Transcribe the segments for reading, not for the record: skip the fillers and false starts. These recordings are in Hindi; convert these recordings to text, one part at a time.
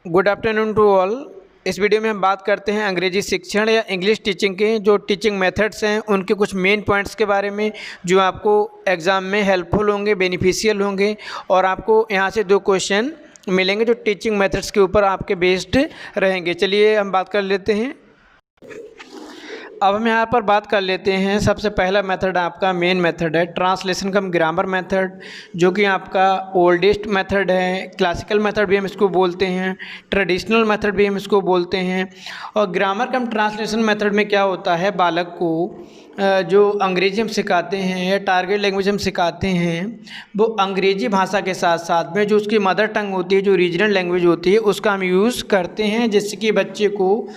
Good afternoon to all. इस वीडियो में हम बात करते हैं अंग्रेजी शिक्षण या इंग्लिश टीचिंग के जो टीचिंग मेथड्स हैं उनके कुछ मेन पॉइंट्स के बारे में जो आपको एग्ज़ाम में हेल्पफुल होंगे, बेनिफिशियल होंगे और आपको यहाँ से 2 क्वेश्चन मिलेंगे जो टीचिंग मेथड्स के ऊपर आपके बेस्ड रहेंगे। चलिए हम बात कर लेते हैं। अब हम यहाँ पर बात कर लेते हैं। सबसे पहला मेथड आपका मेन मेथड है ट्रांसलेशन कम ग्रामर मेथड, जो कि आपका ओल्डेस्ट मेथड है। क्लासिकल मेथड भी हम इसको बोलते हैं, ट्रेडिशनल मेथड भी हम इसको बोलते हैं। और ग्रामर कम ट्रांसलेशन मेथड में क्या होता है, बालक को जो अंग्रेजी हम सिखाते हैं या टारगेट लैंग्वेज हम सिखाते हैं वो अंग्रेजी भाषा के साथ साथ में जो उसकी मदर टंग होती है, जो रीजनल लैंग्वेज होती है, उसका हम यूज़ करते हैं जिससे कि बच्चे को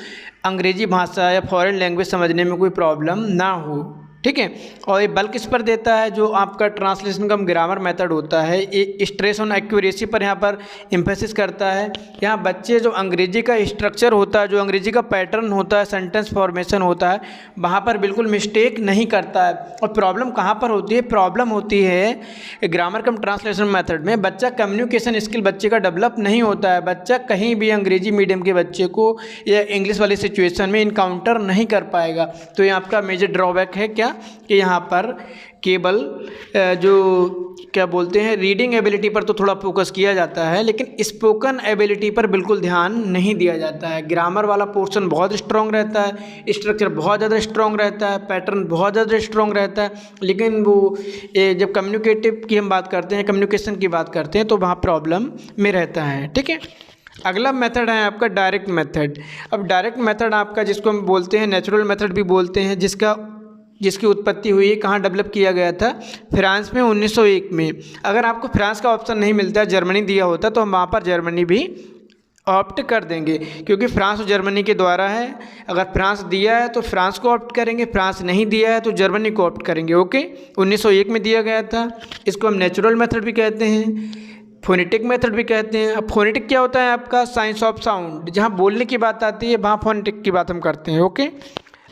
अंग्रेजी भाषा या फॉरेन लैंग्वेज समझने में कोई प्रॉब्लम ना हो। ठीक है। और ये बल्क इस पर देता है जो आपका ट्रांसलेशन कम ग्रामर मेथड होता है, ये स्ट्रेस ऑन एक्यूरेसी पर यहाँ पर एम्फेसिस करता है। यहाँ बच्चे जो अंग्रेजी का स्ट्रक्चर होता है, जो अंग्रेजी का पैटर्न होता है, सेंटेंस फॉर्मेशन होता है, वहाँ पर बिल्कुल मिस्टेक नहीं करता है। और प्रॉब्लम कहाँ पर होती है, प्रॉब्लम होती है ग्रामर कम ट्रांसलेशन मेथड में बच्चा कम्युनिकेशन स्किल बच्चे का डेवलप नहीं होता है। बच्चा कहीं भी अंग्रेजी मीडियम के बच्चे को या इंग्लिश वाली सिचुएशन में इनकाउंटर नहीं कर पाएगा। तो ये आपका मेजर ड्रॉबैक है क्या कि यहाँ पर केवल जो क्या बोलते हैं रीडिंग एबिलिटी पर तो थोड़ा फोकस किया जाता है, लेकिन स्पोकन एबिलिटी पर बिल्कुल ध्यान नहीं दिया जाता है। ग्रामर वाला पोर्शन बहुत स्ट्रॉन्ग रहता है, स्ट्रक्चर बहुत ज़्यादा स्ट्रॉन्ग रहता है, पैटर्न बहुत ज़्यादा स्ट्रॉन्ग रहता है, लेकिन वो जब कम्युनिकेटिव की हम बात करते हैं, कम्युनिकेशन की बात करते हैं, तो वहाँ प्रॉब्लम में रहता है। ठीक है। अगला मेथड है आपका डायरेक्ट मेथड। अब डायरेक्ट मेथड आपका जिसको हम बोलते हैं नेचुरल मेथड भी बोलते हैं, जिसकी उत्पत्ति हुई है, कहाँ डेवलप किया गया था, फ्रांस में 1901 में। अगर आपको फ्रांस का ऑप्शन नहीं मिलता है, जर्मनी दिया होता, तो हम वहाँ पर जर्मनी भी ऑप्ट कर देंगे, क्योंकि फ्रांस और जर्मनी के द्वारा है। अगर फ्रांस दिया है तो फ्रांस को ऑप्ट करेंगे, फ्रांस नहीं दिया है तो जर्मनी को ऑप्ट करेंगे। ओके, 1901 में दिया गया था। इसको हम नेचुरल मेथड भी कहते हैं, फोनेटिक मेथड भी कहते हैं। अब फोनेटिक क्या होता है आपका, साइंस ऑफ साउंड। जहाँ बोलने की बात आती है वहाँ फोनेटिक की बात हम करते हैं। Okay.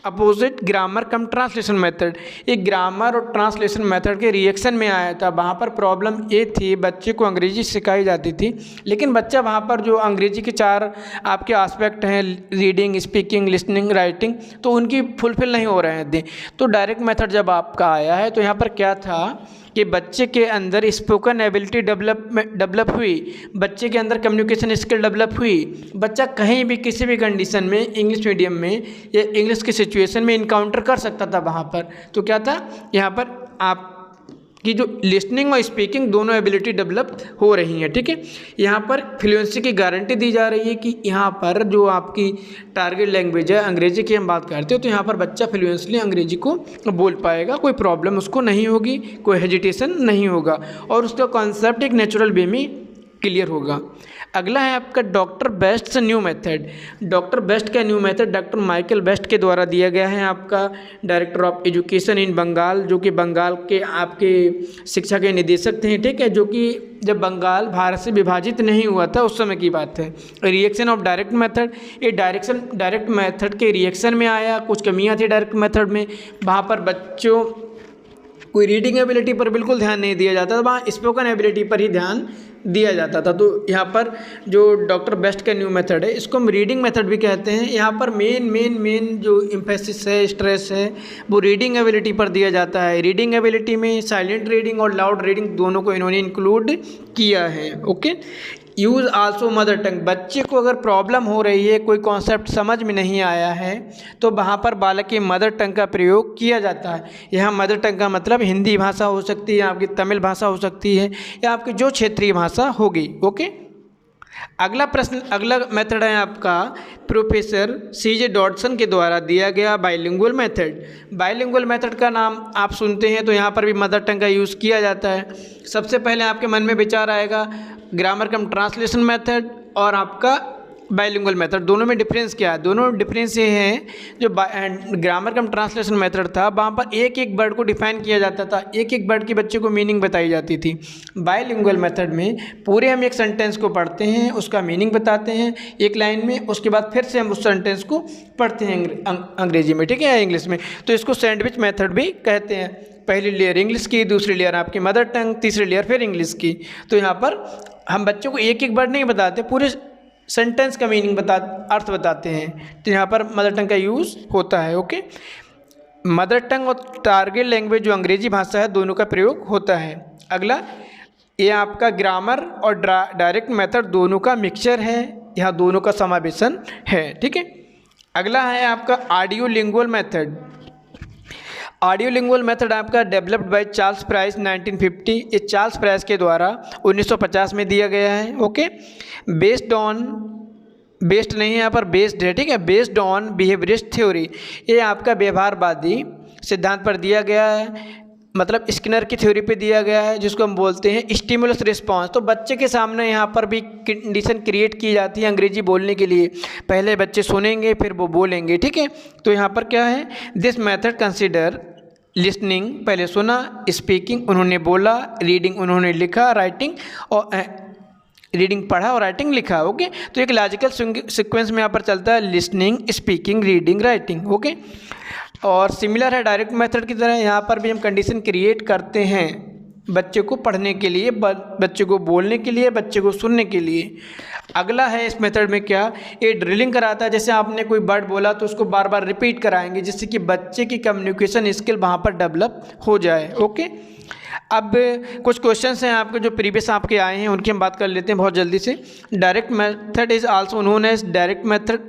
Opposite grammar cum translation method, ये ग्रामर और ट्रांसलेशन मेथड के रिएक्शन में आया था। वहाँ पर प्रॉब्लम ये थी, बच्चे को अंग्रेजी सिखाई जाती थी, लेकिन बच्चा वहाँ पर जो अंग्रेजी के 4 आपके एस्पेक्ट हैं, रीडिंग, स्पीकिंग, लिसनिंग, राइटिंग, तो उनकी फुलफिल नहीं हो रहे थे। तो डायरेक्ट मेथड जब आपका आया है तो यहाँ पर क्या था कि बच्चे के अंदर स्पोकन एबिलिटी डेवलप हुई, बच्चे के अंदर कम्युनिकेशन स्किल डेवलप हुई। बच्चा कहीं भी किसी भी कंडीशन में इंग्लिश मीडियम में या इंग्लिश की सिचुएशन में इनकाउंटर कर सकता था वहाँ पर। तो क्या था, यहाँ पर आप कि जो लिसनिंग और स्पीकिंग दोनों एबिलिटी डेवलप हो रही हैं। ठीक है। यहाँ पर फ्लुएंसी की गारंटी दी जा रही है कि यहाँ पर जो आपकी टारगेट लैंग्वेज है अंग्रेजी की हम बात करते हो, तो यहाँ पर बच्चा फ्लुएंसली अंग्रेजी को बोल पाएगा, कोई प्रॉब्लम उसको नहीं होगी, कोई हेजिटेशन नहीं होगा और उसका कॉन्सेप्ट एक नेचुरल वे में क्लियर होगा। अगला है आपका doctor Best new method. Doctor Best का new method doctor Michael Best के द्वारा दिया गया है, आपका director of education in Bengal, जो कि बंगाल के आपके शिक्षा के निदेशक थे। ठीक है। जो कि जब बंगाल भारत से विभाजित नहीं हुआ था उस समय की बात है। रिएक्शन ऑफ डायरेक्ट मेथड, ये डायरेक्ट मेथड के रिएक्शन में आया। कुछ कमियाँ थी डायरेक्ट मेथड में, वहाँ पर बच्चों कोई रीडिंग एबिलिटी पर बिल्कुल ध्यान नहीं दिया जाता था, वहाँ स्पोकन एबिलिटी पर ही ध्यान दिया जाता था। तो यहाँ पर जो डॉक्टर बेस्ट का न्यू मेथड है, इसको हम रीडिंग मेथड भी कहते हैं। यहाँ पर मेन जो एम्फेसिस है, स्ट्रेस है, वो रीडिंग एबिलिटी पर दिया जाता है। रीडिंग एबिलिटी में साइलेंट रीडिंग और लाउड रीडिंग दोनों को इन्होंने इंक्लूड किया है। Okay. Use also mother tongue, बच्चे को अगर प्रॉब्लम हो रही है, कोई कॉन्सेप्ट समझ में नहीं आया है, तो वहाँ पर बालक की मदर टंग का प्रयोग किया जाता है। यहाँ मदर टंग का मतलब हिंदी भाषा हो सकती है, आपकी तमिल भाषा हो सकती है, या आपकी जो क्षेत्रीय भाषा होगी। ओके। अगला मेथड है आपका प्रोफेसर CJ डॉडसन के द्वारा दिया गया बाइलिंगुअल मेथड। बाइलिंगुअल मेथड का नाम आप सुनते हैं तो यहाँ पर भी मदर टंग का यूज़ किया जाता है। सबसे पहले आपके मन में विचार आएगा ग्रामर कम ट्रांसलेशन मेथड और आपका बाइलिंगुअल मेथड, दोनों में डिफरेंस क्या है। दोनों डिफरेंस ये हैं, जो ग्रामर कम ट्रांसलेशन मेथड था वहाँ पर एक एक वर्ड को डिफाइन किया जाता था, एक एक वर्ड की बच्चे को मीनिंग बताई जाती थी। बाइलिंगुअल मेथड में पूरे हम एक सेंटेंस को पढ़ते हैं, उसका मीनिंग बताते हैं एक लाइन में, उसके बाद फिर से हम उस सेंटेंस को पढ़ते हैं अंग्रेजी में, ठीक है, या इंग्लिश में। तो इसको सैंडविच मेथड भी कहते हैं। पहली लेयर इंग्लिश की, दूसरी लेयर आपकी मदर टंग, तीसरी लेयर फिर इंग्लिश की। तो यहाँ पर हम बच्चों को एक एक वर्ड नहीं बताते, पूरे सेंटेंस का मीनिंग अर्थ बताते हैं, तो यहाँ पर मदर टंग का यूज़ होता है। ओके, मदर टंग और टारगेट लैंग्वेज जो अंग्रेजी भाषा है दोनों का प्रयोग होता है। अगला, ये आपका ग्रामर और डायरेक्ट मेथड दोनों का मिक्सचर है, यहाँ दोनों का समावेशन है। ठीक है, अगला है आपका audio lingual method. Audio lingual method आपका डेवलप्ड बाय चार्ल्स प्राइस 1950, ये चार्ल्स प्राइस के द्वारा 1950 में दिया गया है। ओके, बेस्ड नहीं है यहाँ पर, बेस्ड है। ठीक है, बेस्ड ऑन बिहेवियरिस्ट थ्योरी, ये आपका व्यवहारवादी सिद्धांत पर दिया गया है, मतलब स्किनर की थ्योरी पे दिया गया है, जिसको हम बोलते हैं स्टिमुलस रिस्पांस। तो बच्चे के सामने यहाँ पर भी कंडीशन क्रिएट की जाती है अंग्रेजी बोलने के लिए, पहले बच्चे सुनेंगे फिर वो बोलेंगे। ठीक है, तो यहाँ पर क्या है, दिस मेथड कंसिडर लिसनिंग, पहले सुना, स्पीकिंग उन्होंने बोला, रीडिंग उन्होंने लिखा, राइटिंग और रीडिंग पढ़ा और राइटिंग लिखा। ओके, तो एक लॉजिकल सीक्वेंस में यहाँ पर चलता है listening, speaking, reading, writing. Okay, और सिमिलर है डायरेक्ट मेथड की तरह, यहाँ पर भी हम कंडीशन क्रिएट करते हैं बच्चे को पढ़ने के लिए, बच्चे को बोलने के लिए, बच्चे को सुनने के लिए। अगला है इस मेथड में क्या, ये ड्रिलिंग कराता है, जैसे आपने कोई वर्ड बोला तो उसको बार बार रिपीट कराएंगे, जिससे कि बच्चे की कम्युनिकेशन स्किल वहाँ पर डेवलप हो जाए। ओके, अब कुछ क्वेश्चंस हैं आपके जो प्रीवियस आपके आए हैं, उनकी हम बात कर लेते हैं बहुत जल्दी से। Direct method is also known as direct method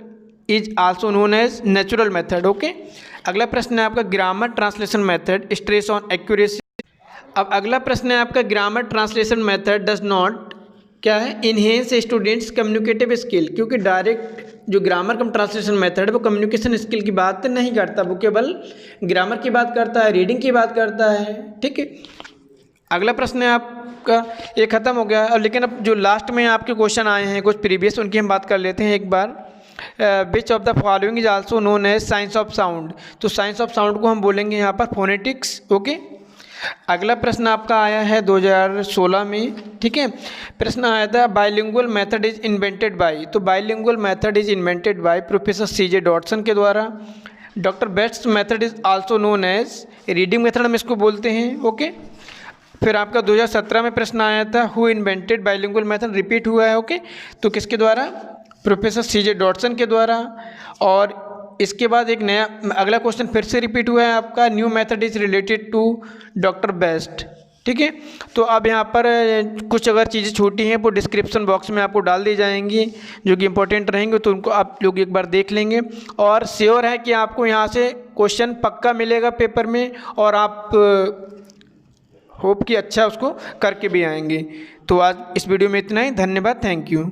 is also known as natural method. Okay, अगला प्रश्न है आपका grammar translation method stress on accuracy. अब अगला प्रश्न है आपका grammar translation method does not क्या है, इन्हेंस स्टूडेंट्स कम्युनिकेटिव स्किल, क्योंकि डायरेक्ट जो ग्रामर कम ट्रांसलेशन मेथड है वो कम्युनिकेशन स्किल की बात नहीं करता, वो केवल ग्रामर की बात करता है, रीडिंग की बात करता है। ठीक है, अगला प्रश्न है आपका, ये खत्म हो गया, लेकिन अब जो लास्ट में आपके क्वेश्चन आए हैं कुछ प्रीवियस, उनकी हम बात कर लेते हैं एक बार। Which of the following is also known as science of sound, तो साइंस ऑफ साउंड को हम बोलेंगे यहाँ पर फोनेटिक्स। ओके, अगला प्रश्न आपका आया है 2016 में। ठीक है, प्रश्न आया था bilingual method is invented by, तो bilingual method is invented by professor CJ Dotson के द्वारा। Doctor Best method is also known as reading method हम इसको बोलते हैं। ओके, फिर आपका 2017 में प्रश्न आया था who invented bilingual method, repeat हुआ है। ओके, तो किसके द्वारा, प्रोफेसर CJ डॉटसन के द्वारा। और इसके बाद एक नया अगला क्वेश्चन फिर से रिपीट हुआ है आपका, new method is related to doctor best. ठीक है, तो अब यहाँ पर कुछ अगर चीज़ें छोटी हैं वो डिस्क्रिप्शन बॉक्स में आपको डाल दी जाएंगी जो कि इंपॉर्टेंट रहेंगे, तो उनको आप लोग एक बार देख लेंगे। और श्योर है कि आपको यहाँ से क्वेश्चन पक्का मिलेगा पेपर में, और आप होप कि अच्छा उसको करके भी आएंगे। तो आज इस वीडियो में इतना ही, धन्यवाद, थैंक यू।